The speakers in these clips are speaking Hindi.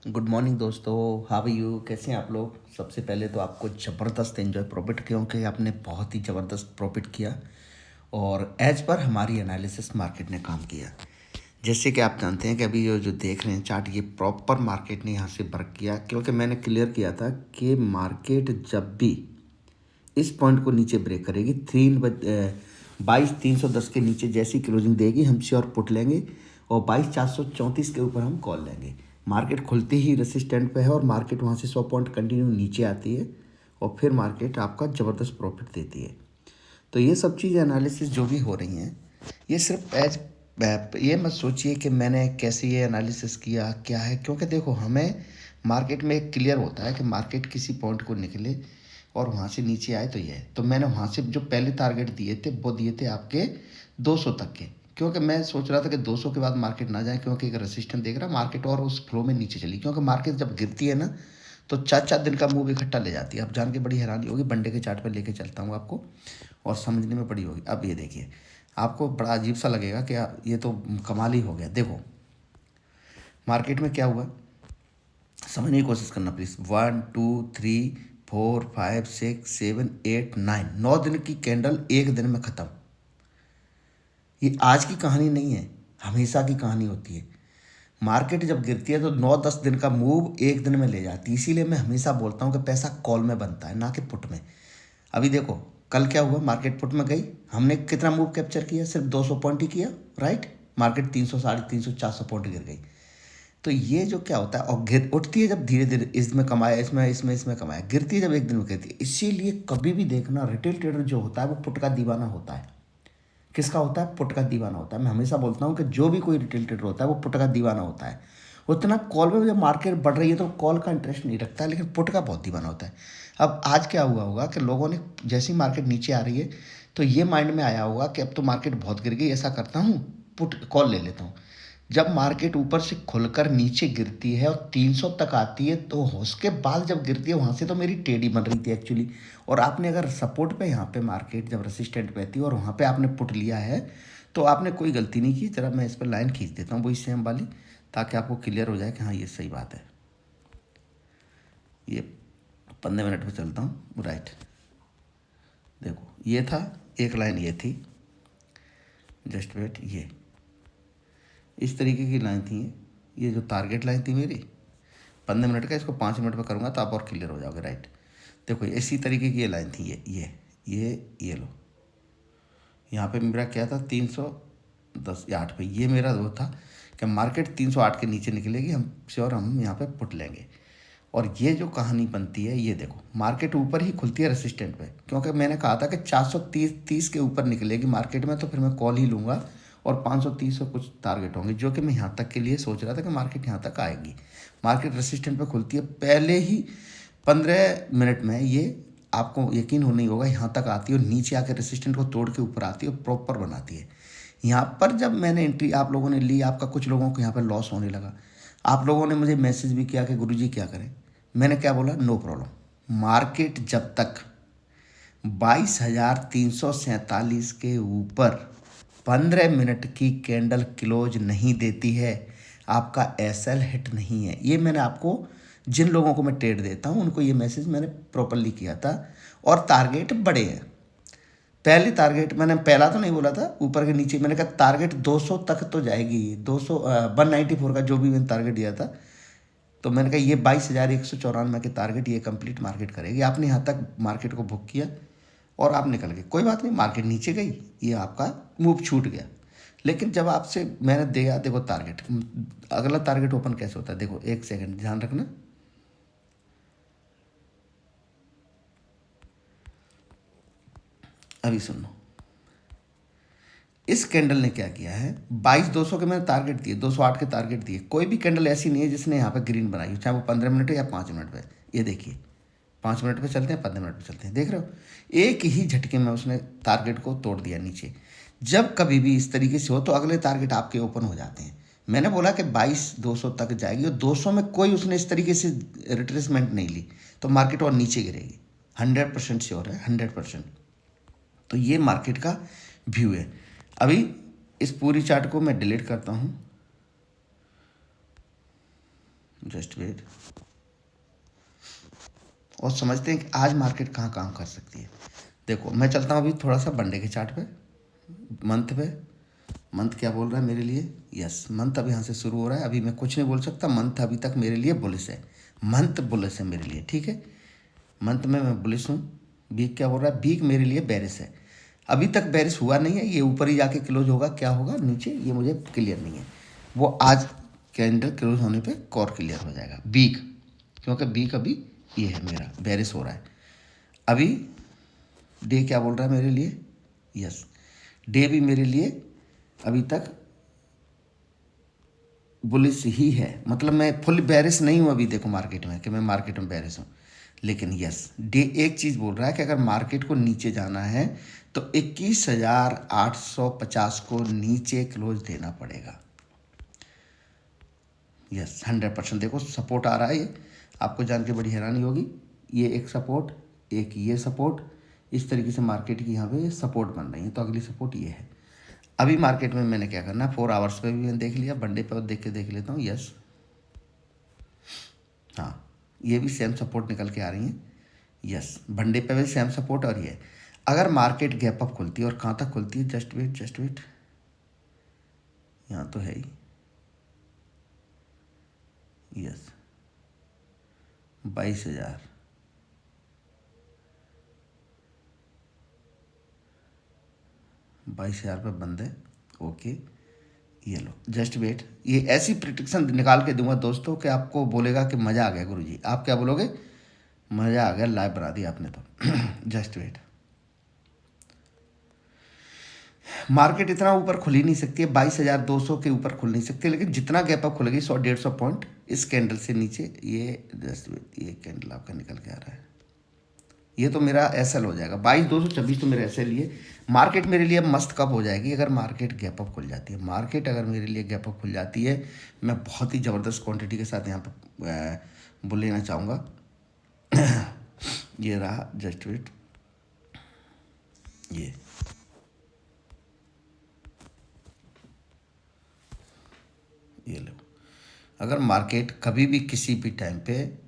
गुड मॉर्निंग दोस्तों। हाउ यू, कैसे हैं आप लोग। सबसे पहले तो आपको ज़बरदस्त एंजॉय प्रॉफिट, क्योंकि आपने बहुत ही ज़बरदस्त प्रॉफिट किया और एज पर हमारी एनालिसिस मार्केट ने काम किया। जैसे कि आप जानते हैं कि अभी ये जो देख रहे हैं चार्ट, ये प्रॉपर मार्केट ने यहाँ से वर्क किया, क्योंकि मैंने क्लियर किया था कि मार्केट जब भी इस पॉइंट को नीचे ब्रेक करेगी 22,310 के नीचे जैसी क्लोजिंग देगी, हम श्योर पुट लेंगे और 22,434 के ऊपर हम कॉल लेंगे। मार्केट खुलते ही रेसिस्टेंट पे है और मार्केट वहाँ से 100 पॉइंट कंटिन्यू नीचे आती है और फिर मार्केट आपका ज़बरदस्त प्रॉफिट देती है। तो ये सब चीज़ एनालिसिस जो भी हो रही हैं, ये सिर्फ एज ये मत सोचिए कि मैंने कैसे ये एनालिसिस किया क्या है, क्योंकि देखो हमें मार्केट में एक क्लियर होता है कि मार्केट किसी पॉइंट को निकले और वहाँ से नीचे आए तो ये है। तो मैंने वहाँ से जो पहले टारगेट दिए थे वो दिए थे आपके 200 तक के, क्योंकि मैं सोच रहा था कि 200 के बाद मार्केट ना जाए, क्योंकि एक रेसिस्टेंस देख रहा मार्केट और उस फ्लो में नीचे चली, क्योंकि मार्केट जब गिरती है ना तो 4-4 दिन का मूव इकट्ठा ले जाती है। आप जान के बड़ी हैरानी होगी, वनडे के चार्ट पर लेके चलता हूँ आपको और समझने में बड़ी होगी। अब ये देखिए, आपको बड़ा अजीब सा लगेगा कि ये तो कमाल ही हो गया। देखो मार्केट में क्या हुआ, समझने की कोशिश करना प्लीज़। 1 2 3 4 5 6 7 8 9, 9 दिन की कैंडल एक दिन में ख़त्म। ये आज की कहानी नहीं है, हमेशा की कहानी होती है। मार्केट जब गिरती है तो 9-10 दिन का मूव एक दिन में ले जाती है। इसीलिए मैं हमेशा बोलता हूँ कि पैसा कॉल में बनता है, ना कि पुट में। अभी देखो कल क्या हुआ, मार्केट पुट में गई, हमने कितना मूव कैप्चर किया, सिर्फ 200 पॉइंट ही किया, राइट। मार्केट 300 350 400 पॉइंट गिर गई। तो ये जो क्या होता है, और गिर उठती है जब धीरे धीरे, इसमें कमाया, इसमें कमाया, गिरती है जब एक दिन में गिरती है। इसीलिए कभी भी देखना, रिटेल ट्रेडर जो होता है वो पुट का दीवाना होता है। किसका होता है? पुट का दीवाना होता है। मैं हमेशा बोलता हूँ कि जो भी कोई रिटेल ट्रेडर होता है वो पुट का दीवाना होता है। उतना कॉल में जब मार्केट बढ़ रही है तो कॉल का इंटरेस्ट नहीं रखता है, लेकिन पुट का बहुत दीवाना होता है। अब आज क्या हुआ होगा कि लोगों ने जैसे ही मार्केट नीचे आ रही है तो ये माइंड में आया होगा कि अब तो मार्केट बहुत गिर गई, ऐसा करता हूँ पुट कॉल ले लेता हूँ। जब मार्केट ऊपर से खुलकर नीचे गिरती है और 300 तक आती है तो उसके बाद जब गिरती है वहाँ से तो मेरी टेढ़ी बन रही थी एक्चुअली। और आपने अगर सपोर्ट पे यहाँ पे मार्केट जब रेसिस्टेंट पे थी और वहाँ पे आपने पुट लिया है तो आपने कोई गलती नहीं की। जरा मैं इस पर लाइन खींच देता हूँ वही सेम वाली, ताकि आपको क्लियर हो जाए कि हाँ ये सही बात है। ये 15 मिनट में चलता हूँ, राइट। देखो ये था, एक लाइन ये थी, जस्ट वेट, ये इस तरीके की लाइन थी। ये जो टारगेट लाइन थी मेरी 15 मिनट का, इसको 5 मिनट में करूँगा तो आप और क्लियर हो जाओगे, राइट। देखो इसी तरीके की ये लाइन थी, ये लो, यहाँ पे मेरा क्या था 310 या 8 पे, ये मेरा वो था कि मार्केट 308 के नीचे निकलेगी, हम श्योर हम यहाँ पे पुट लेंगे। और ये जो कहानी बनती है, ये देखो मार्केट ऊपर ही खुलती है रेसिस्टेंट पे, क्योंकि मैंने कहा था कि 430 के ऊपर निकलेगी मार्केट में तो फिर मैं कॉल ही लूँगा और 530 से कुछ टारगेट होंगे, जो कि मैं यहाँ तक के लिए सोच रहा था कि मार्केट यहाँ तक आएगी। मार्केट रेसिस्टेंट पे खुलती है, पहले ही 15 मिनट में ये आपको यकीन हो नहीं होगा, यहाँ तक आती है और नीचे आकर रेसिस्टेंट को तोड़ के ऊपर आती है और प्रॉपर बनाती है। यहाँ पर जब मैंने एंट्री आप लोगों ने ली, आपका कुछ लोगों को यहाँ पर लॉस होने लगा। आप लोगों ने मुझे मैसेज भी किया कि गुरुजी क्या करें। मैंने क्या बोला, नो प्रॉब्लम। मार्केट जब तक 22,347 के ऊपर 15 मिनट की कैंडल क्लोज नहीं देती है, आपका एसएल हिट नहीं है। ये मैंने आपको, जिन लोगों को मैं ट्रेड देता हूँ उनको ये मैसेज मैंने प्रॉपरली किया था। और टारगेट बड़े हैं। पहले टारगेट मैंने पहला तो नहीं बोला था ऊपर के नीचे, मैंने कहा टारगेट 200 तक तो जाएगी। 194 का जो भी मैंने टारगेट दिया था, तो मैंने कहा ये 22,194 के टारगेट ये कंप्लीट मार्केट करेगी। आपने यहाँ तक मार्केट को बुक किया और आप निकल गए, कोई बात नहीं, मार्केट नीचे गई, ये आपका मूव छूट गया। लेकिन जब आपसे मैंने दिया, देखो टारगेट, अगला टारगेट ओपन कैसे होता है, देखो एक सेकंड ध्यान रखना। अभी सुनो, इस कैंडल ने क्या किया है, 22,200 के मैंने टारगेट दिए, 208 के टारगेट दिए। कोई भी कैंडल ऐसी नहीं है जिसने यहाँ पे ग्रीन बनाई हो, चाहे वो 15 मिनट या 5 मिनट पे। ये देखिए 5 मिनट पे चलते हैं, 15 मिनट पे चलते हैं, देख रहे हो, एक ही झटके में उसने टारगेट को तोड़ दिया नीचे। जब कभी भी इस तरीके से हो तो अगले टारगेट आपके ओपन हो जाते हैं। मैंने बोला कि 22,200 तक जाएगी और 200 में कोई उसने इस तरीके से रिट्रेसमेंट नहीं ली तो मार्केट और नीचे गिरेगी, 100% श्योर है, 100%। तो ये मार्केट का व्यू है। अभी इस पूरी चार्ट को मैं डिलीट करता हूँ, जस्ट वेट। और समझते हैं कि आज मार्केट कहाँ काम कर सकती है। देखो मैं चलता हूँ अभी थोड़ा सा वनडे के चार्ट पे, मंथ पे। मंथ क्या बोल रहा है मेरे लिए? यस, मंथ अभी यहाँ से शुरू हो रहा है। अभी मैं कुछ नहीं बोल सकता, मंथ अभी तक मेरे लिए बुलिश है। मंथ बुलिश है मेरे लिए, ठीक है। मंथ में मैं बुलिश हूँ। वीक क्या बोल रहा है? वीक मेरे लिए बेरिश है। अभी तक बेरिश हुआ नहीं है, ये ऊपर ही जाके क्लोज होगा, क्या होगा नीचे ये मुझे क्लियर नहीं है। वो आज कैंडल क्लोज होने पे कॉर क्लियर हो जाएगा वीक, क्योंकि वीक अभी ये है मेरा बेरिश हो रहा है। अभी डे क्या बोल रहा है मेरे लिए? यस, डे भी मेरे लिए अभी तक बुलिश ही है। मतलब मैं फुल बेरिश नहीं हूँ अभी, देखो मार्केट में कि मैं मार्केट में बेरिश हूँ, लेकिन यस डे एक चीज़ बोल रहा है कि अगर मार्केट को नीचे जाना है तो 21,850 को नीचे क्लोज देना पड़ेगा। यस 100%। देखो सपोर्ट आ रहा है, ये आपको जान के बड़ी हैरानी होगी। ये एक सपोर्ट, एक ये सपोर्ट, इस तरीके से मार्केट की यहाँ पे सपोर्ट बन रही है। तो अगली सपोर्ट ये है। अभी मार्केट में मैंने क्या करना है, 4 आवर्स पे भी मैंने देख लिया, वनडे पे देख लेता हूँ। यस हाँ, ये भी सेम सपोर्ट निकल के आ रही हैं। यस वनडे पे भी सेम सपोर्ट। और ये अगर मार्केट गैप अप खुलती है, और कहाँ तक खुलती है? जस्ट वेट, यहाँ तो है ही। यस 22,000, 22,000 पे बंद है। ओके ये लो, जस्ट वेट। ये ऐसी प्रिडिक्शन निकाल के दूंगा दोस्तों कि आपको बोलेगा कि मज़ा आ गया गुरुजी। आप क्या बोलोगे? मज़ा आ गया, लाइव बना दिया आपने तो। Just wait. मार्केट इतना ऊपर खुल ही नहीं सकती है, 22,200 के ऊपर खुल नहीं सकती, लेकिन जितना गैप अप खुलेगी 100-150 पॉइंट इस कैंडल से नीचे, ये जस्ट ये कैंडल आपका निकल के आ रहा है, ये तो मेरा एसएल हो जाएगा। 22,226 तो मेरा एसएल ही है। मार्केट मेरे लिए मस्त कब हो जाएगी? अगर मार्केट गैप अप खुल जाती है। मार्केट अगर मेरे लिए गैप अप खुल जाती है, मैं बहुत ही ज़बरदस्त क्वांटिटी के साथ यहाँ पर बुल लेना चाहूँगा। ये रहा जस्ट वेट, ये लो। अगर मार्केट कभी भी किसी भी टाइम पे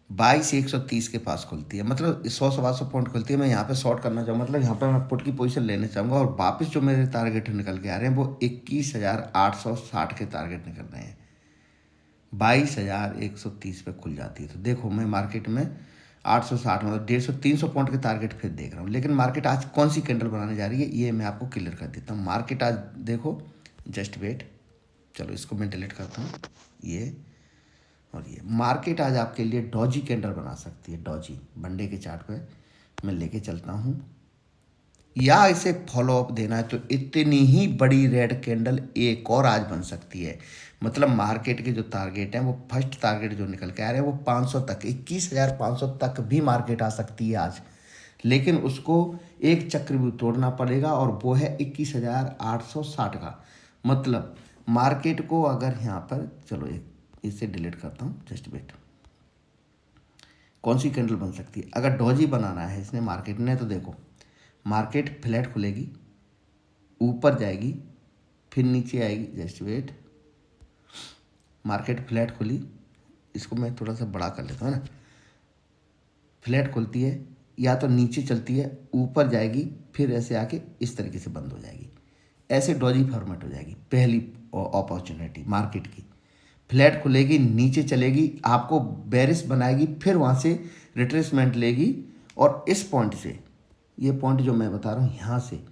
22,130 के पास खुलती है, मतलब 100-125 पॉइंट खुलती है, मैं यहाँ पे शॉर्ट करना चाहूँ, मतलब यहाँ पे मैं पुट की पोजीशन लेना चाहूँगा। और वापस जो मेरे टारगेट निकल के आ रहे हैं वो 21,860 के टारगेट निकल रहे हैं। 22,130 पे खुल जाती है तो देखो मैं मार्केट में 860 मतलब 150-300 पॉइंट के टारगेट फिर देख रहा हूँ। लेकिन मार्केट आज कौन सी कैंडल बनाने जा रही है ये मैं आपको क्लियर कर देता हूँ। मार्केट आज देखो, जस्ट वेट, चलो इसको मैं डिलीट करता हूँ, ये और ये। मार्केट आज आपके लिए डॉजी कैंडल बना सकती है, डॉजी वनडे के चार्ट पे मैं लेके चलता हूँ, या इसे फॉलो अप देना है तो इतनी ही बड़ी रेड कैंडल एक और आज बन सकती है। मतलब मार्केट के जो टारगेट हैं वो फर्स्ट टारगेट जो निकल के आ रहे हैं वो 500 तक, 21,500 तक भी मार्केट आ सकती है आज। लेकिन उसको एक चक्र भी तोड़ना पड़ेगा और वो है 21,860 का। मतलब मार्केट को अगर यहाँ पर, चलो एक इसे डिलीट करता हूँ, जस्ट वेट। कौन सी कैंडल बन सकती है अगर डॉजी बनाना है इसने मार्केट ने? तो देखो मार्केट फ्लैट खुलेगी, ऊपर जाएगी, फिर नीचे आएगी, जस्ट वेट। मार्केट फ्लैट खुली, इसको मैं थोड़ा सा बड़ा कर लेता हूँ ना। फ्लैट खुलती है या तो नीचे चलती है, ऊपर जाएगी, फिर ऐसे आके इस तरीके से बंद हो जाएगी। ऐसे डॉजी फॉर्मेट हो जाएगी पहली अपॉर्चुनिटी मार्केट की। फ्लैट खुलेगी, नीचे चलेगी, आपको बेरिश बनाएगी, फिर वहाँ से रिट्रेसमेंट लेगी और इस पॉइंट से, ये पॉइंट जो मैं बता रहा हूँ यहाँ से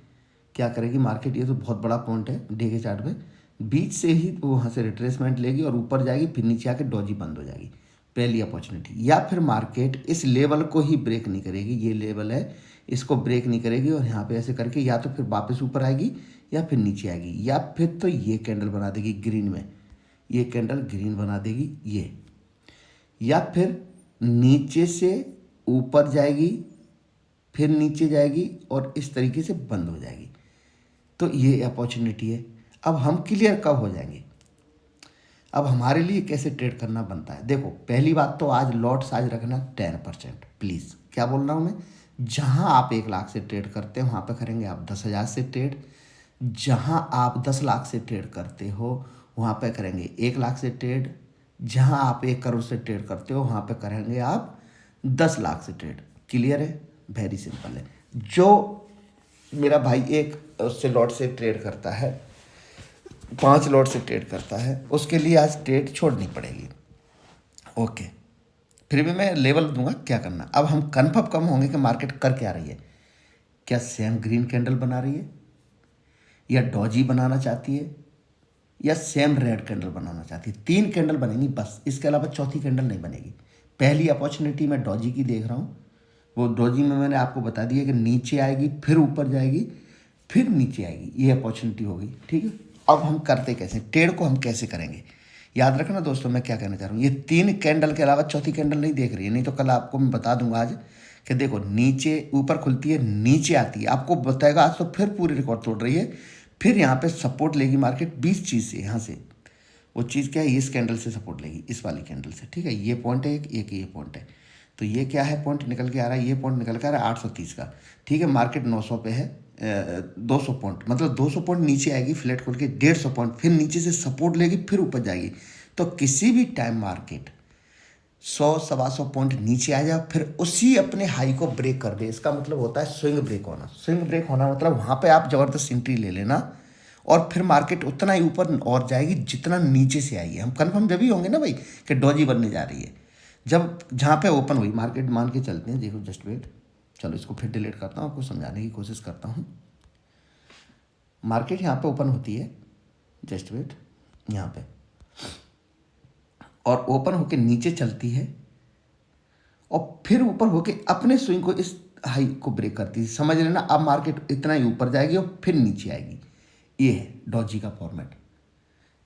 क्या करेगी मार्केट, ये तो बहुत बड़ा पॉइंट है डे के चार्ट में, बीच से ही वो वहाँ से रिट्रेसमेंट लेगी और ऊपर जाएगी, फिर नीचे आके डॉजी बंद हो जाएगी, पहली अपॉर्चुनिटी। या फिर मार्केट इस लेवल को ही ब्रेक नहीं करेगी, ये लेवल है इसको ब्रेक नहीं करेगी और यहाँ पे ऐसे करके या तो फिर वापस ऊपर आएगी या फिर नीचे आएगी, या फिर तो ये कैंडल बना देगी ग्रीन में, ये कैंडल ग्रीन बना देगी ये, या फिर नीचे से ऊपर जाएगी, फिर नीचे जाएगी और इस तरीके से बंद हो जाएगी। तो ये अपॉर्चुनिटी है। अब हम क्लियर कब हो जाएंगे? अब हमारे लिए कैसे ट्रेड करना बनता है? देखो पहली बात तो आज लॉट साइज रखना 10%, प्लीज़। क्या बोल रहा हूँ मैं? जहाँ आप 1 लाख से ट्रेड करते हो वहाँ पे करेंगे आप 10,000 से ट्रेड। जहाँ आप 10 लाख से ट्रेड करते हो वहाँ पे करेंगे 1 लाख से ट्रेड। जहां आप 1 करोड़ से ट्रेड करते हो वहां पे करेंगे आप 10 लाख से ट्रेड। क्लियर है, वेरी सिंपल है। जो मेरा भाई एक उससे लॉट से ट्रेड करता है, 5 लॉट से ट्रेड करता है, उसके लिए आज ट्रेड छोड़नी पड़ेगी। ओके, फिर भी मैं लेवल दूंगा क्या करना। अब हम कन्फर्म कम होंगे कि मार्केट कर क्या रही है। क्या सेम ग्रीन कैंडल बना रही है, या डॉजी बनाना चाहती है, या सेम रेड कैंडल बनाना चाहती है। 3 कैंडल बनेंगी बस, इसके अलावा चौथी कैंडल नहीं बनेगी। पहली अपॉर्चुनिटी मैं डॉजी की देख रहा हूँ। वो डॉजी में मैंने आपको बता दिया कि नीचे आएगी, फिर ऊपर जाएगी, फिर नीचे आएगी, ये अपॉर्चुनिटी होगी। ठीक है, अब हम करते कैसे, ट्रेड को हम कैसे करेंगे। याद रखना दोस्तों, मैं क्या कहना चाह रहा हूँ, ये 3 कैंडल के अलावा चौथी कैंडल नहीं देख रही है, नहीं तो कल आपको मैं बता दूंगा आज कि देखो नीचे ऊपर खुलती है, नीचे आती है, आपको बताएगा आज तो फिर पूरी रिकॉर्ड तोड़ रही है, फिर यहाँ पे सपोर्ट लेगी मार्केट 20 चीज़ से। यहाँ से वो चीज़ क्या है, इस कैंडल से सपोर्ट लेगी, इस वाली कैंडल से। ठीक है, ये पॉइंट है, एक ये पॉइंट है। तो ये क्या है, पॉइंट निकल के आ रहा है, ये पॉइंट निकल के आ रहा है 830 का। ठीक है, मार्केट 900 पे है, 200 पॉइंट, मतलब 200 पॉइंट नीचे आएगी फ्लैट खोल के, 150 पॉइंट फिर नीचे से सपोर्ट लेगी, फिर ऊपर जाएगी। तो किसी भी टाइम मार्केट 100-125 पॉइंट नीचे आ जाए, फिर उसी अपने हाई को ब्रेक कर दे, इसका मतलब होता है स्विंग ब्रेक होना। स्विंग ब्रेक होना मतलब वहाँ पे आप ज़बरदस्त एंट्री ले लेना, और फिर मार्केट उतना ही ऊपर और जाएगी जितना नीचे से आई है। हम कन्फर्म जब ही होंगे ना भाई कि डॉजी बनने जा रही है, जब जहाँ पे ओपन हुई मार्केट, मान के चलते हैं, देखो जस्ट वेट, चलो इसको फिर डिलीट करता हूँ, आपको समझाने की कोशिश करता हूँ। मार्केट यहाँ पे ओपन होती है, जस्ट वेट, यहाँ पे, और ओपन होके नीचे चलती है, और फिर ऊपर होके अपने स्विंग को, इस हाई को ब्रेक करती है। समझ लेना, अब मार्केट इतना ही ऊपर जाएगी और फिर नीचे आएगी। ये है डॉजी का फॉर्मेट।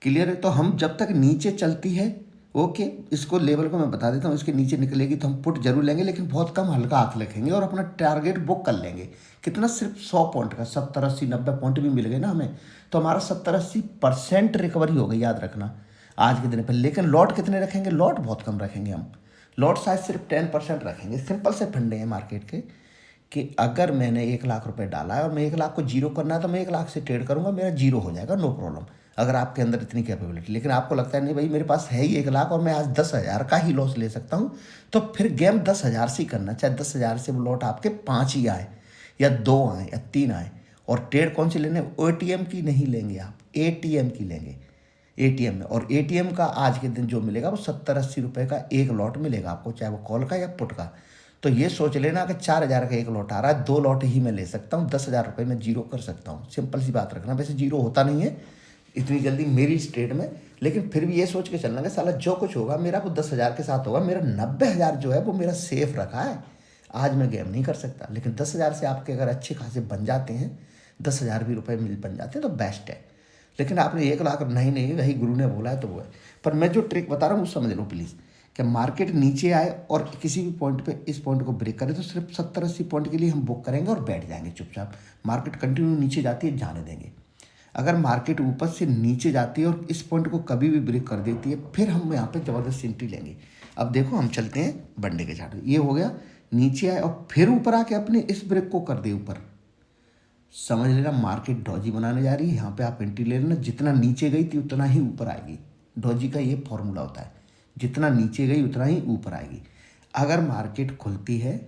क्लियर है, तो हम जब तक नीचे चलती है, ओके, इसको लेवल को मैं बता देता हूँ, इसके नीचे निकलेगी तो हम पुट जरूर लेंगे, लेकिन बहुत कम, हल्का हाथ रखेंगे और अपना टारगेट बुक कर लेंगे। कितना, सिर्फ 100 पॉइंट का, 70-80-90 पॉइंट भी मिल गए ना हमें, तो हमारा 70-80% रिकवरी हो गई, याद रखना आज के दिन पर। लेकिन लॉट कितने रखेंगे, लॉट बहुत कम रखेंगे हम, लॉट साइज सिर्फ 10% रखेंगे। सिंपल से फंडे हैं मार्केट के, कि अगर मैंने 1 लाख रुपए डाला है और मैं 1 लाख को जीरो करना है, तो मैं 1 लाख से ट्रेड करूंगा, मेरा जीरो हो जाएगा, नो प्रॉब्लम, अगर आपके अंदर इतनी कैपेबिलिटी। लेकिन आपको लगता है नहीं भाई मेरे पास है ही 1 लाख और मैं आज 10,000 का ही लॉस ले सकता हूँ, तो फिर गेम 10,000 से ही करना, चाहे 10,000 से वो लॉट आपके 5 ही आए, या 2 आए, या 3 आए। और ट्रेड कौन सी लेने, एटीएम की नहीं लेंगे आप, एटीएम की लेंगे, एटीएम में। और एटीएम का आज के दिन जो मिलेगा वो 70-80 रुपये का एक लॉट मिलेगा आपको, चाहे वो कॉल का या पुट का। तो ये सोच लेना कि 4,000 का एक लॉट आ रहा है, 2 लॉट ही मैं ले सकता हूँ, 10,000 रुपये में जीरो कर सकता हूँ। सिंपल सी बात रखना, वैसे जीरो होता नहीं है इतनी जल्दी मेरी इस ट्रेड में, लेकिन फिर भी ये सोच के चलना कि साला जो कुछ होगा मेरा वो 10,000 के साथ होगा, मेरा 90,000 जो है वो मेरा सेफ रखा है, आज मैं गेम नहीं कर सकता। लेकिन 10,000 से आपके अगर अच्छे खासे बन जाते हैं, 10,000 भी रुपये मिल बन जाते हैं तो बेस्ट है। लेकिन आपने 1 लाख, नहीं वही गुरु ने बोला है तो वो है। पर मैं जो ट्रिक बता रहा हूँ वो समझ लो प्लीज़, कि मार्केट नीचे आए और किसी भी पॉइंट पे इस पॉइंट को ब्रेक करे, तो सिर्फ 70-80 पॉइंट के लिए हम बुक करेंगे और बैठ जाएंगे चुपचाप। मार्केट कंटिन्यू नीचे जाती है, जाने देंगे। अगर मार्केट ऊपर से नीचे जाती है और इस पॉइंट को कभी भी ब्रेक कर देती है, फिर हम यहाँ पे ज़बरदस्त एंट्री लेंगे। अब देखो हम चलते हैं बंडे के चार्ट, ये हो गया, नीचे आए और फिर ऊपर आके अपने इस ब्रेक को कर दे ऊपर, समझ लेना मार्केट डॉजी बनाने जा रही है। यहाँ पे आप एंट्री ले लेना, जितना नीचे गई थी उतना ही ऊपर आएगी। डॉजी का ये फॉर्मूला होता है, जितना नीचे गई उतना ही ऊपर आएगी। अगर मार्केट खुलती है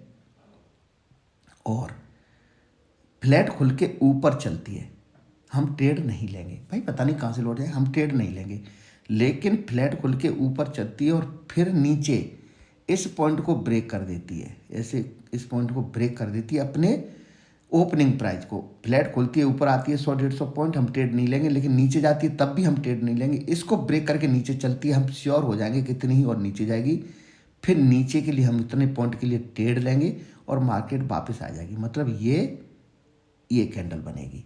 और फ्लैट खुल के ऊपर चलती है, हम ट्रेड नहीं लेंगे भाई, पता नहीं कहाँ से लौट जाए, हम ट्रेड नहीं लेंगे। लेकिन फ्लैट खुल के ऊपर चलती है और फिर नीचे इस पॉइंट को ब्रेक कर देती है, ऐसे इस पॉइंट को ब्रेक कर देती है अपने ओपनिंग प्राइस को। फ्लैट खुलती है ऊपर आती है 100-150 पॉइंट, हम ट्रेड नहीं लेंगे। लेकिन नीचे जाती है तब भी हम ट्रेड नहीं लेंगे। इसको ब्रेक करके नीचे चलती है, हम श्योर हो जाएंगे कितनी ही और नीचे जाएगी, फिर नीचे के लिए हम इतने पॉइंट के लिए ट्रेड लेंगे और मार्केट वापस आ जाएगी। मतलब ये कैंडल बनेगी।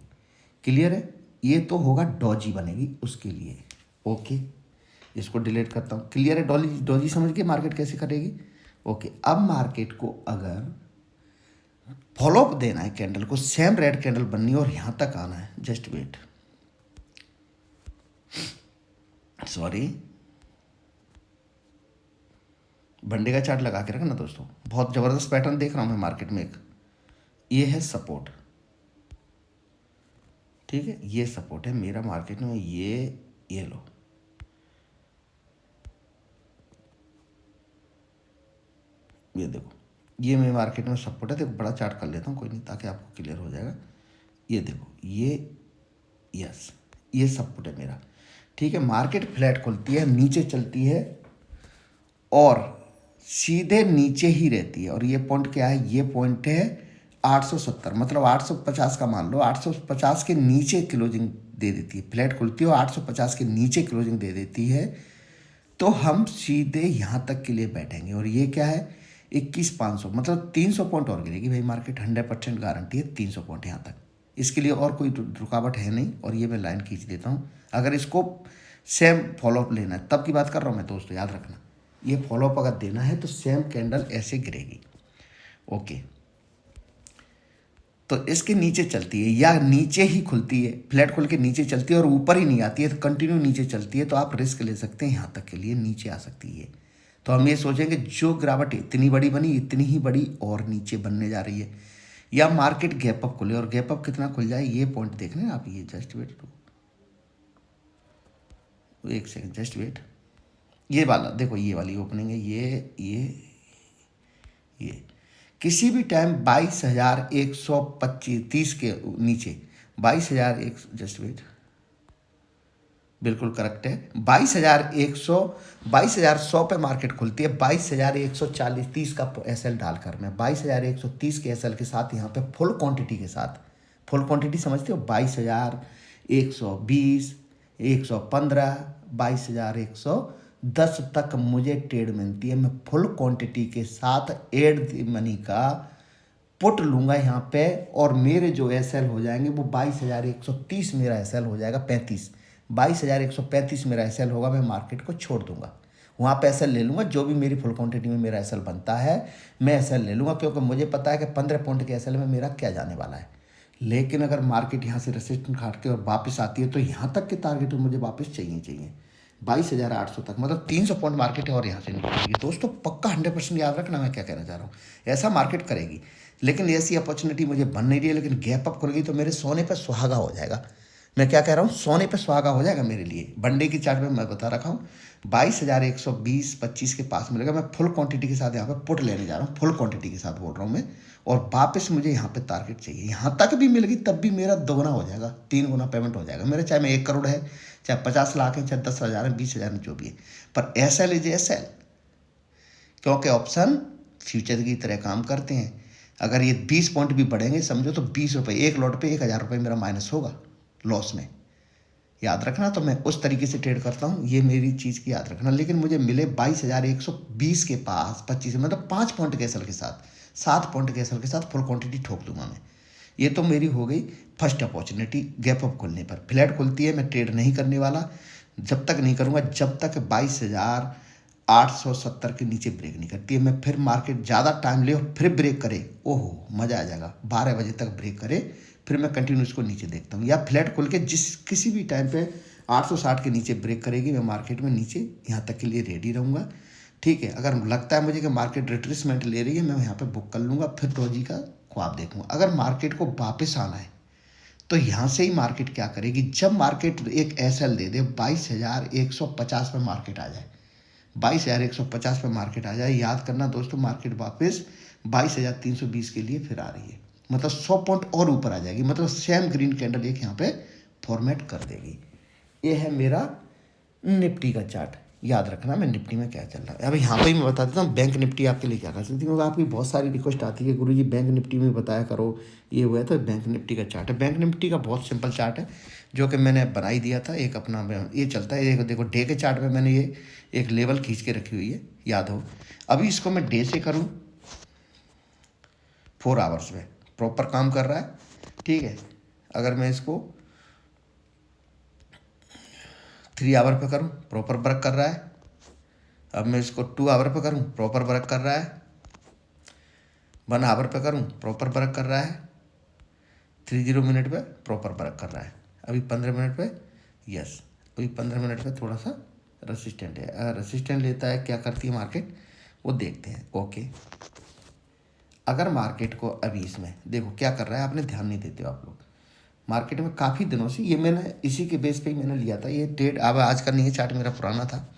क्लियर है, ये तो होगा डॉजी बनेगी उसके लिए। ओके, इसको डिलीट करता हूँ। क्लियर है, डॉजी समझ के मार्केट कैसे करेगी। ओके, अब मार्केट को अगर फॉलोअप देना है कैंडल को, सेम रेड कैंडल बननी है और यहां तक आना है, जस्ट वेट, सॉरी, बंडे का चार्ट लगा के रखना दोस्तों, बहुत जबरदस्त पैटर्न देख रहा हूं मैं मार्केट में। एक ये है सपोर्ट, ठीक है, ये सपोर्ट है मेरा मार्केट में, ये लो, ये देखो, ये मैं मार्केट में सपोर्ट है। देखो बड़ा चार्ट कर लेता हूँ, कोई नहीं, ताकि आपको क्लियर हो जाएगा। ये देखो, ये यस, ये सपोर्ट है मेरा। ठीक है, मार्केट फ्लैट खुलती है, नीचे चलती है और सीधे नीचे ही रहती है। और ये पॉइंट क्या है? ये पॉइंट है 870, मतलब 850 का मान लो। 850 के नीचे क्लोजिंग दे देती है, फ्लैट खुलती है और 850 के नीचे क्लोजिंग दे देती है, तो हम सीधे यहाँ तक के लिए बैठेंगे। और ये क्या है? 21,500, मतलब 300 पॉइंट और गिरेगी भाई मार्केट, 100% गारंटी है 300 पॉइंट यहाँ तक। इसके लिए और कोई रुकावट है नहीं। और ये मैं लाइन खींच देता हूँ। अगर इसको सेम फॉलोअप लेना है तब की बात कर रहा हूँ मैं दोस्तों, याद रखना, ये फॉलोअप अगर देना है तो सेम कैंडल ऐसे गिरेगी। ओके, तो इसके नीचे चलती है या नीचे ही खुलती है, फ्लैट खुल के नीचे चलती है और ऊपर ही नहीं आती है, तो कंटिन्यू नीचे चलती है, तो आप रिस्क ले सकते हैं, यहाँ तक के लिए नीचे आ सकती है। तो हम ये सोचेंगे जो गिरावट इतनी बड़ी बनी, इतनी ही बड़ी और नीचे बनने जा रही है। या मार्केट गैप अप खुले, और गैप अप कितना खुल जाए ये पॉइंट देखना है आप। ये जस्ट वेट, एक सेकंड, जस्ट वेट। ये वाला देखो, ये वाली ओपनिंग है, ये किसी भी टाइम 22,125 के नीचे, 22,100, जस्ट वेट, बिल्कुल करेक्ट है, 22,100 पे मार्केट खुलती है। 22,140 का एसएल डालकर, मैं 22,130 के एसएल के साथ यहाँ पे फुल क्वांटिटी के साथ, फुल क्वांटिटी समझते हो, 22,120, 115, 22,110 तक मुझे ट्रेड मिलती है। मैं फुल क्वांटिटी के साथ एड मनी का पुट लूँगा यहाँ पे, और मेरे जो एसएल हो जाएंगे वो 22,130 मेरा एसएल हो जाएगा, 22,135 मेरा एसएल होगा। मैं मार्केट को छोड़ दूंगा, वहाँ पे एसएल ले लूँगा, जो भी मेरी फुल क्वांटिटी में मेरा एसएल बनता है मैं एसएल ले लूँगा, क्योंकि मुझे पता है कि 15 पॉइंट के एसएल में मेरा क्या जाने वाला है। लेकिन अगर मार्केट यहाँ से रेसिस्टेंस काट के और वापस आती है तो यहाँ तक के टारगेट मुझे वापस चाहिए 22,800 तक, मतलब 300 पॉइंट मार्केट है और यहाँ से निकलेगी। दोस्तों पक्का 100% याद रखना मैं क्या कहना चाह रहा हूँ। ऐसा मार्केट करेगी, लेकिन ऐसी अपॉर्चुनिटी मुझे बन नहीं रही है। लेकिन गैप अप खुल गई तो मेरे सोने पर सुहागा हो जाएगा। मैं क्या कह रहा हूँ, सोने पे सुहागा हो जाएगा मेरे लिए। वनडे की चार्ट में मैं बता रखा हूँ 22,120-25 के पास मिलेगा। मैं फुल क्वांटिटी के साथ यहाँ पे पुट लेने जा रहा हूँ, फुल क्वांटिटी के साथ बोल रहा हूँ मैं। और वापस मुझे यहाँ पे टारगेट चाहिए, यहाँ तक भी मिल गई तब भी मेरा दोगुना हो जाएगा, 3 गुना पेमेंट हो जाएगा मेरा। चाहे मैं 1 करोड़ है, चाहे 50 लाख है, चाहे 10,000 है, 20,000 है, जो भी है। पर एसएल इज एसएल, क्योंकि ऑप्शन फ्यूचर की तरह काम करते हैं। अगर ये 20 पॉइंट भी बढ़ेंगे समझो तो 20 रुपये, एक लॉट पे 1,000 रुपये मेरा माइनस होगा लॉस में, याद रखना। तो मैं उस तरीके से ट्रेड करता हूँ, ये मेरी चीज़ की याद रखना। लेकिन मुझे मिले 22,120 के पास, 25, मतलब 5 पॉइंट के एसएल के साथ, 7 पॉइंट के एसएल के साथ फुल क्वांटिटी ठोक दूंगा मैं। ये तो मेरी हो गई फर्स्ट अपॉर्चुनिटी। गैप अप खुलने पर फ्लैट खुलती है, मैं ट्रेड नहीं करने वाला, जब तक नहीं करूँगा जब तक 22,870 के नीचे ब्रेक नहीं करती है। मैं फिर मार्केट ज़्यादा टाइम ले और फिर ब्रेक करे, ओहो मज़ा आ जाएगा, 12 बजे तक ब्रेक करे, फिर मैं कंटिन्यू इसको नीचे देखता हूँ। या फ्लैट खुल के किसी भी टाइम पे 860 के नीचे ब्रेक करेगी, मैं मार्केट में नीचे यहाँ तक के लिए रेडी रहूँगा। ठीक है, अगर लगता है मुझे कि मार्केट रिट्रेसमेंट ले रही है, मैं यहाँ पे बुक कर लूँगा, फिर डोजी का ख्वाब देखूँगा। अगर मार्केट को वापस आना है तो यहाँ से ही मार्केट क्या करेगी, जब मार्केट एक एसएल दे दे, 22,150 पे मार्केट आ जाए, 22,150 पे मार्केट आ जाए, याद करना दोस्तों मार्केट वापस 22,320 के लिए फिर आ रही है, मतलब 100 पॉइंट और ऊपर आ जाएगी, मतलब सेम ग्रीन कैंडल एक यहाँ पे फॉर्मेट कर देगी। ये है मेरा निफ्टी का चार्ट, याद रखना मैं निफ्टी में क्या चल रहा है। अब यहाँ पे ही मैं बता देता हूँ बैंक निफ्टी आपके लिए क्या कर सकती है, क्योंकि आपकी बहुत सारी रिक्वेस्ट आती है कि गुरुजी बैंक निफ्टी में बताया करो, ये हुआ है। तो बैंक निफ्टी का चार्ट है, बैंक निफ्टी का बहुत सिंपल चार्ट है जो कि मैंने बना ही दिया था। एक अपना ये चलता है, देखो डे के चार्ट में मैंने ये एक लेवल खींच के रखी हुई है, याद हो। अभी इसको मैं डे से करूँ, 4 आवर्स में प्रॉपर काम कर रहा है, ठीक है। अगर मैं इसको 3 आवर पे करूँ, प्रॉपर वर्क कर रहा है। अब मैं इसको 2 आवर पे करूँ, प्रॉपर वर्क कर रहा है। 1 आवर पे करूँ, प्रॉपर वर्क कर रहा है। 30 मिनट पे प्रॉपर वर्क कर रहा है। अभी 15 मिनट पे, यस, अभी 15 मिनट पे थोड़ा सा रेसिस्टेंट है। अगर रेसिस्टेंट लेता है, क्या करती है मार्केट, वो देखते हैं। ओके, अगर मार्केट को अभी इसमें देखो क्या कर रहा है, आपने ध्यान नहीं देते हो आप लोग। मार्केट में काफ़ी दिनों से ये मैंने इसी के बेस पे ही मैंने लिया था ये ट्रेड। अब आज का नहीं है, चार्ट मेरा पुराना था।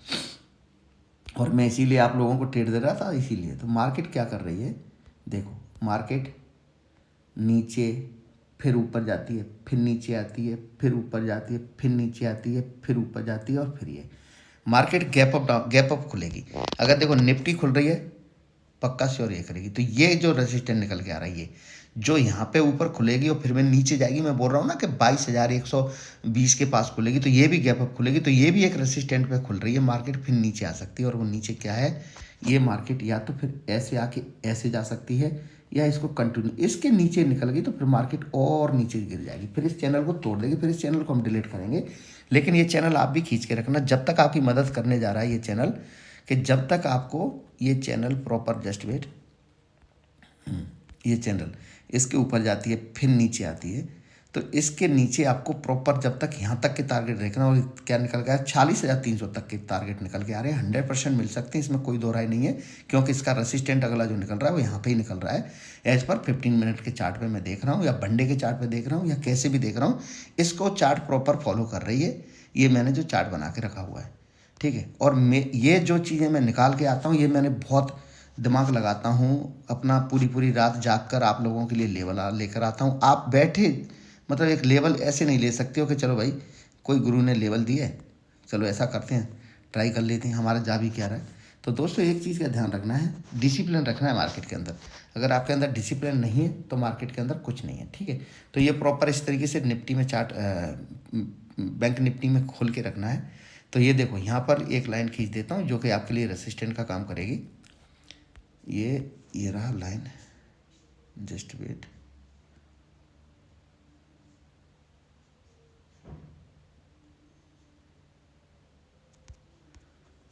और मैं इसीलिए आप लोगों को ट्रेड दे रहा था इसीलिए। तो मार्केट क्या कर रही है, देखो मार्केट नीचे फिर ऊपर जाती है, फिर नीचे आती है, फिर ऊपर जाती है, फिर नीचे आती है, फिर ऊपर जाती है, और फिर ये मार्केट गैप अप खुलेगी। अगर देखो निफ्टी खुल रही है पक्का श्योर ये करेगी। तो ये जो रेजिस्टेंस निकल के आ रहा है ये जो यहाँ पे ऊपर खुलेगी और फिर मैं नीचे जाएगी, मैं बोल रहा हूँ ना कि 22,120 के पास खुलेगी, तो ये भी गैप अप खुलेगी, तो ये भी एक रेजिस्टेंट पे खुल रही है मार्केट, फिर नीचे आ सकती है। और वो नीचे क्या है, ये मार्केट या तो फिर ऐसे आके ऐसे जा सकती है या इसको कंटिन्यू इसके नीचे निकल गई तो फिर मार्केट और नीचे गिर जाएगी, फिर इस चैनल को तोड़ देगी, फिर इस चैनल को हम डिलीट करेंगे। लेकिन ये चैनल आप भी खींच के रखना, जब तक आपकी मदद करने जा रहा है ये चैनल, कि जब तक आपको ये चैनल प्रॉपर, जस्ट वेट, ये चैनल इसके ऊपर जाती है फिर नीचे आती है, तो इसके नीचे आपको प्रॉपर जब तक यहाँ तक के टारगेट देखना। और क्या निकल गया, 40,300 तक के टारगेट निकल के आ रहे हैं, 100% मिल सकते हैं, इसमें कोई दो राय नहीं है, क्योंकि इसका रेसिस्टेंट अगला जो निकल रहा है वो यहाँ पे ही निकल रहा है। एज पर 15 मिनट के चार्ट पे मैं देख रहा हूँ, या बंडे के चार्ट पे देख रहा हूँ, या कैसे भी देख रहा हूँ, इसको चार्ट प्रॉपर फॉलो कर रही है। ये मैंने जो चार्ट बना के रखा हुआ है, ठीक है। और मैं ये जो चीज़ें मैं निकाल के आता हूँ, ये मैंने बहुत दिमाग लगाता हूँ, अपना पूरी रात जाग कर आप लोगों के लिए लेवल लेकर आता हूँ। आप बैठे मतलब एक लेवल ऐसे नहीं ले सकते हो कि चलो भाई कोई गुरु ने लेवल दिया है, चलो ऐसा करते हैं, ट्राई कर लेते हैं, हमारा जा भी क्या रहा है। तो दोस्तों एक चीज़ का ध्यान रखना है, डिसिप्लिन रखना है मार्केट के अंदर। अगर आपके अंदर डिसिप्लिन नहीं है तो मार्केट के अंदर कुछ नहीं है, ठीक है। तो ये प्रॉपर इस तरीके से निफ्टी में चार्ट बैंक निफ्टी में खोल के रखना है। तो ये देखो यहाँ पर एक लाइन खींच देता हूँ जो कि आपके लिए रेसिस्टेंट का काम करेगी। ये रहा लाइन, जस्ट वेट,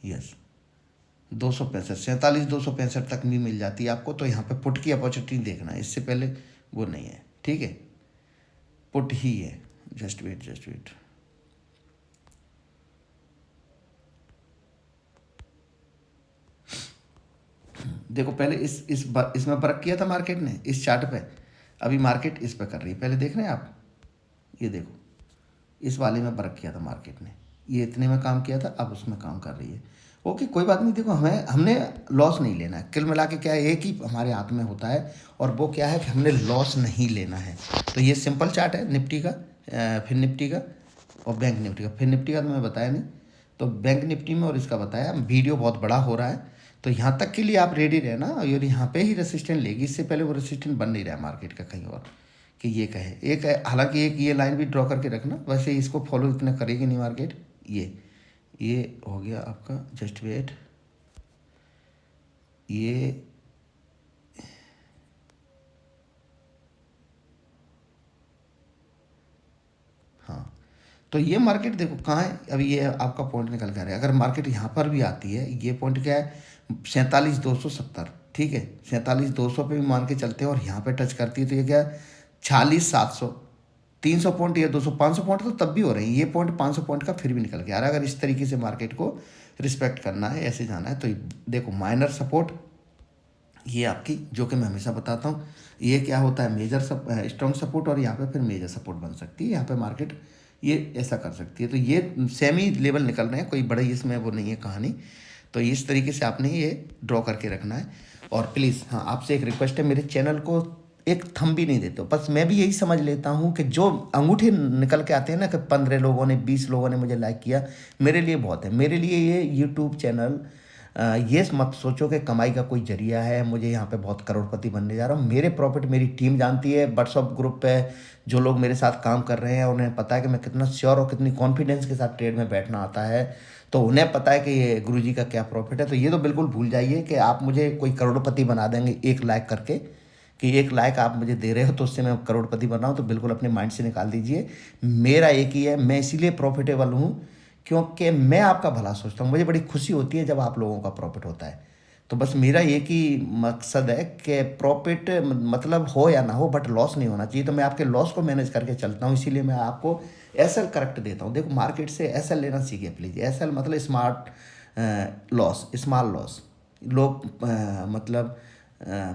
यस 265, 47,265 तक भी मिल जाती है आपको। तो यहाँ पे पुट की अपॉर्चुनिटी देखना है, इससे पहले वो नहीं है, ठीक है, पुट ही है। जस्ट वेट, जस्ट वेट, देखो पहले इसमें बरक किया था मार्केट ने इस चार्ट पे, अभी मार्केट इस पे कर रही है, पहले देख रहे हैं आप, ये देखो इस वाले में बरक किया था मार्केट ने, ये इतने में काम किया था, अब उसमें काम कर रही है। ओके कोई बात नहीं, देखो हमने लॉस नहीं लेना है, कुल मिला के क्या है, एक ही हमारे हाथ में होता है, और वो क्या है कि हमने लॉस नहीं लेना है। तो ये सिंपल चार्ट है निफ्टी का, फिर निफ्टी का और बैंक निफ्टी का। फिर निफ्टी का तो मैं बताया नहीं, तो बैंक निफ्टी में और इसका बताया। वीडियो बहुत बड़ा हो रहा है, तो यहाँ तक के लिए आप रेडी रहना, और यहाँ पे ही रेसिस्टेंट लेगी, इससे पहले वो रेसिस्टेंट बन नहीं रहा है मार्केट का कहीं और कि ये कहे एक है। हालांकि एक ये लाइन भी ड्रॉ करके रखना, वैसे इसको फॉलो इतना करेगी नहीं मार्केट। ये हो गया आपका, जस्ट वेट, ये हाँ, तो ये मार्केट देखो कहाँ है, अभी ये आपका पॉइंट निकल कर है। अगर मार्केट यहाँ पर भी आती है, ये पॉइंट क्या है, 47,270, ठीक है, 47,200 पे भी मान के चलते हैं, और यहाँ पे टच करती है तो ये क्या है, 46,700, 300 पॉइंट या 200 500 पॉइंट तो तब भी हो रहे हैं, ये पॉइंट 500 पॉइंट का फिर भी निकल के आ रहा है। अगर इस तरीके से मार्केट को रिस्पेक्ट करना है, ऐसे जाना है, तो देखो माइनर सपोर्ट ये आपकी, जो कि मैं हमेशा बताता हूँ, ये क्या होता है, मेजर स्ट्रॉन्ग सपोर्ट, और यहाँ पे फिर मेजर सपोर्ट बन सकती है, यहाँ पे मार्केट ये ऐसा कर सकती है। तो ये सेमी लेवल निकल रहे हैं, कोई बड़ा इसमें वो नहीं है कहानी। तो इस तरीके से आपने ये ड्रॉ करके रखना है। और प्लीज़ हाँ, आपसे एक रिक्वेस्ट है, मेरे चैनल को एक थंब भी नहीं देते हो, बस मैं भी यही समझ लेता हूँ कि जो अंगूठे निकल के आते हैं ना कि 15 लोगों ने 20 लोगों ने मुझे लाइक किया, मेरे लिए बहुत है। मेरे लिए ये यूट्यूब चैनल ये मत सोचो कि कमाई का कोई जरिया है, मुझे यहाँ पे बहुत करोड़पति बनने जा रहा हूँ। मेरे प्रॉफिट मेरी टीम जानती है, व्हाट्सअप ग्रुप पे जो लोग मेरे साथ काम कर रहे हैं उन्हें पता है कि मैं कितना श्योर और कितनी कॉन्फिडेंस के साथ ट्रेड में बैठना आता है, तो उन्हें पता है कि ये गुरुजी का क्या प्रॉफिट है। तो ये तो बिल्कुल भूल जाइए कि आप मुझे कोई करोड़पति बना देंगे 1 लाख करके, कि 1 लाख आप मुझे दे रहे हो तो उससे मैं करोड़पति बन रहा हूँ, तो बिल्कुल अपने माइंड से निकाल दीजिए। मेरा एक ही है, मैं इसीलिए प्रॉफिटेबल हूँ क्योंकि मैं आपका भला सोचता हूँ। मुझे बड़ी खुशी होती है जब आप लोगों का प्रॉफिट होता है। तो बस मेरा एक ही मकसद है कि प्रॉफिट मतलब हो या ना हो, बट लॉस नहीं होना चाहिए। तो मैं आपके लॉस को मैनेज करके चलता हूँ, इसीलिए मैं आपको एसएल करेक्ट देता हूँ। देखो मार्केट से एसएल लेना सीखिए प्लीज़। एसएल मतलब स्मार्ट लॉस, स्मॉल लॉस, लोग मतलब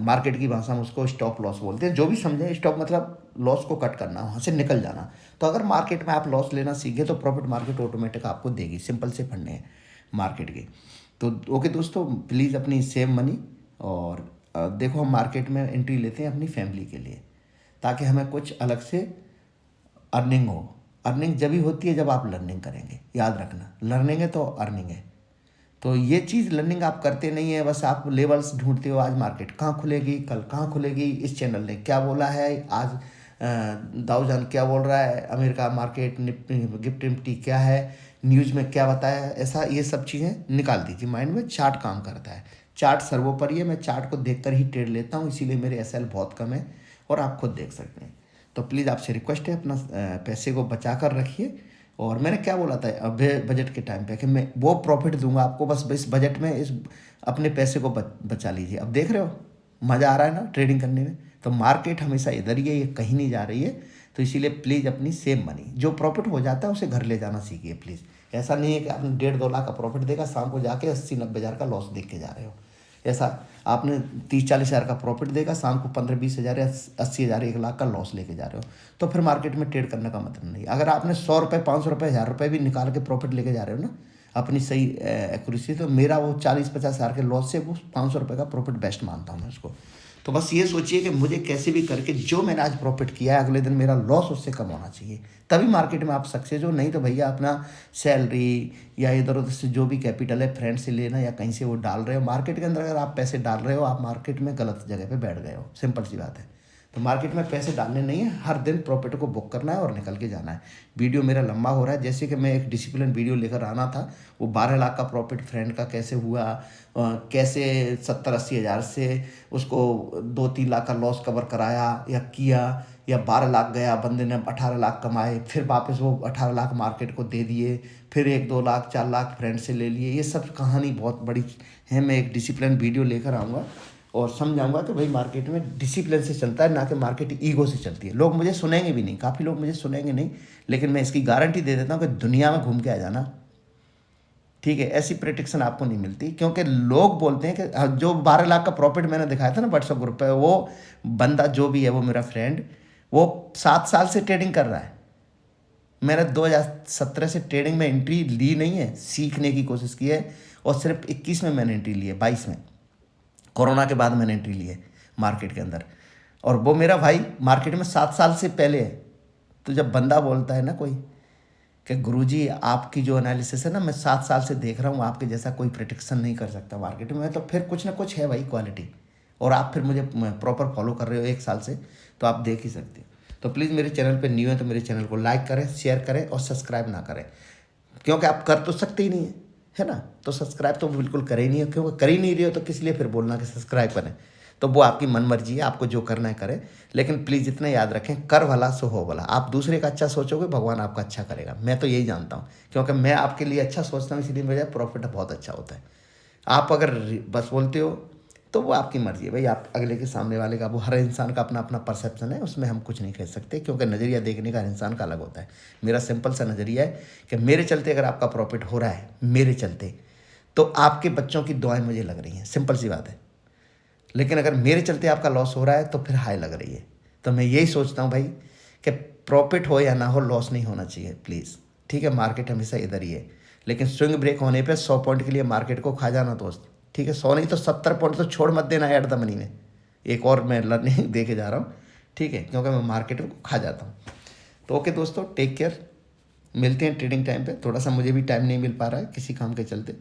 मार्केट की भाषा में उसको स्टॉप लॉस बोलते हैं। जो भी समझे, स्टॉप मतलब लॉस को कट करना, वहाँ से निकल जाना। तो अगर मार्केट में आप लॉस लेना सीखे तो प्रॉफिट मार्केट ऑटोमेटिक आपको देगी। सिंपल से फंडे हैं मार्केट के। तो ओके दोस्तों, प्लीज़ अपनी सेव मनी और देखो हम मार्केट में एंट्री लेते हैं अपनी फैमिली के लिए, ताकि हमें कुछ अलग से अर्निंग हो। अर्निंग जब ही होती है जब आप लर्निंग करेंगे, याद रखना, लर्निंग है तो अर्निंग है। तो ये चीज़ लर्निंग आप करते नहीं है, बस आप लेवल्स ढूंढते हो, आज मार्केट कहाँ खुलेगी, कल कहाँ खुलेगी, इस चैनल ने क्या बोला है, आज दाऊजान क्या बोल रहा है, अमेरिका मार्केट गिफ्ट निफ्टी क्या है, न्यूज़ में क्या बताया है, ऐसा ये सब चीज़ें निकाल दीजिए माइंड में। चार्ट काम करता है, चार्ट सर्वोपरि है, मैं चार्ट को देखकर ही ट्रेड लेता हूँ, इसीलिए मेरे एसएल बहुत कम है और आप खुद देख सकते हैं। तो प्लीज़ आपसे रिक्वेस्ट है, अपना पैसे को बचा कर रखिए। और मैंने क्या बोला था बजट के टाइम पे कि मैं वो प्रॉफिट दूंगा आपको, बस इस बजट में इस अपने पैसे को बचा लीजिए। अब देख रहे हो मज़ा आ रहा है ना ट्रेडिंग करने में। तो मार्केट हमेशा इधर ही है, ये कहीं नहीं जा रही है। तो इसीलिए प्लीज़ अपनी सेव मनी, जो प्रॉफिट हो जाता है उसे घर ले जाना सीखिए प्लीज़। ऐसा नहीं है कि आपने 1.5-2 लाख का प्रॉफिट देगा, शाम को जाके 80-90 हज़ार का लॉस देख के जा रहे हो। ऐसा आपने 30-40 हज़ार का प्रॉफिट देगा, शाम को 15-20 हज़ार या 80 हज़ार 1 लाख का लॉस लेके जा रहे हो, तो फिर मार्केट में ट्रेड करने का मतलब नहीं। अगर आपने 100 रुपये, 500 रुपये, 1000 रुपये भी निकाल के प्रॉफिट लेके जा रहे हो ना अपनी सही एक्यूरेसी, तो मेरा वो 40-50 हज़ार के लॉस से वो 500 रुपये का प्रॉफिट बेस्ट मानता हूँ मैं उसको। तो बस ये सोचिए कि मुझे कैसे भी करके जो मैंने आज प्रॉफिट किया है, अगले दिन मेरा लॉस उससे कम होना चाहिए, तभी मार्केट में आप सक्सेस हो। नहीं तो भैया अपना सैलरी या इधर उधर से जो भी कैपिटल है फ्रेंड से लेना या कहीं से वो डाल रहे हो मार्केट के अंदर। अगर आप पैसे डाल रहे हो, आप मार्केट में गलत जगह पे बैठ गए हो, सिंपल सी बात है। तो मार्केट में पैसे डालने नहीं है, हर दिन प्रॉफिट को बुक करना है और निकल के जाना है। वीडियो मेरा लंबा हो रहा है, जैसे कि मैं एक डिसिप्लिन वीडियो लेकर आना था, वो 12 लाख का प्रॉफिट फ्रेंड का कैसे हुआ, कैसे 70-80 हज़ार से उसको 2-3 लाख का लॉस कवर कराया या किया, या 12 लाख गया बंदे ने 18 लाख कमाए, फिर वापस वो 18 लाख मार्केट को दे दिए, फिर 1-2 लाख 4 लाख फ्रेंड से ले लिए। ये सब कहानी बहुत बड़ी है, मैं एक डिसिप्लिन वीडियो लेकर आऊँगा और समझाऊंगा कि भाई मार्केट में डिसिप्लिन से चलता है, ना कि मार्केट ईगो से चलती है। लोग मुझे सुनेंगे भी नहीं, काफ़ी लोग मुझे सुनेंगे नहीं, लेकिन मैं इसकी गारंटी दे देता हूँ कि दुनिया में घूम के आ जाना, ठीक है। ऐसी प्रेडिक्शन आपको नहीं मिलती, क्योंकि लोग बोलते हैं कि जो 12 लाख का प्रॉफिट मैंने दिखाया था ना व्हाट्सएप ग्रुप पे, वो बंदा जो भी है, वो मेरा फ्रेंड, वो 7 साल से ट्रेडिंग कर रहा है। मैंने 2017 से ट्रेडिंग में एंट्री ली नहीं है, सीखने की कोशिश की है, और सिर्फ 21 में मैंने एंट्री ली है, 22 में कोरोना के बाद मैंने एंट्री ली है मार्केट के अंदर। और वो मेरा भाई मार्केट में 7 साल से पहले है। तो जब बंदा बोलता है ना कोई कि गुरुजी आपकी जो एनालिसिस है ना, मैं 7 साल से देख रहा हूँ, आपके जैसा कोई प्रेडिक्शन नहीं कर सकता मार्केट में, तो फिर कुछ ना कुछ है भाई क्वालिटी। और आप फिर मुझे प्रॉपर फॉलो कर रहे हो 1 साल से, तो आप देख ही सकते हो। तो प्लीज़ मेरे चैनल पे न्यू है तो मेरे चैनल को लाइक करें, शेयर करें और सब्सक्राइब ना करें, क्योंकि आप कर तो सकते ही नहीं है ना। तो सब्सक्राइब तो बिल्कुल करे ही नहीं है, क्योंकि कर ही नहीं रही हो तो किस लिए फिर बोलना कि सब्सक्राइब करें। तो वो आपकी मन मर्जी है, आपको जो करना है करें, लेकिन प्लीज़ इतना याद रखें, कर भला सो हो भला। आप दूसरे का अच्छा सोचोगे, भगवान आपका अच्छा करेगा। मैं तो यही जानता हूँ, क्योंकि मैं आपके लिए अच्छा सोचता हूँ, इसलिए मेरा प्रॉफिट बहुत अच्छा होता है। आप अगर बस बोलते हो तो वो आपकी मर्जी है भाई, आप अगले के सामने वाले का, वो हर इंसान का अपना अपना परसेप्शन है, उसमें हम कुछ नहीं कह सकते, क्योंकि नज़रिया देखने का हर इंसान का अलग होता है। मेरा सिंपल सा नज़रिया है कि मेरे चलते अगर आपका प्रॉफिट हो रहा है, मेरे चलते, तो आपके बच्चों की दुआएं मुझे लग रही हैं, सिंपल सी बात है। लेकिन अगर मेरे चलते आपका लॉस हो रहा है तो फिर हाई लग रही है। तो मैं यही सोचता हूँ भाई कि प्रॉफिट हो या ना हो, लॉस नहीं होना चाहिए प्लीज़, ठीक है। मार्केट हमेशा इधर ही है, लेकिन स्विंग ब्रेक होने पे 100 पॉइंट के लिए मार्केट को खा जाना दोस्त, ठीक है। 100 नहीं तो 70 पॉइंट तो छोड़ मत देना एट द मनी में। एक और मैं लर्निंग दे के जा रहा हूँ, ठीक है, क्योंकि मैं मार्केट को खा जाता हूँ। तो ओके दोस्तों, टेक केयर, मिलते हैं ट्रेडिंग टाइम पे। थोड़ा सा मुझे भी टाइम नहीं मिल पा रहा है किसी काम के चलते,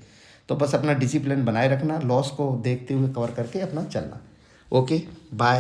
तो बस अपना डिसिप्लिन बनाए रखना, लॉस को देखते हुए कवर करके अपना चलना। Okay bye.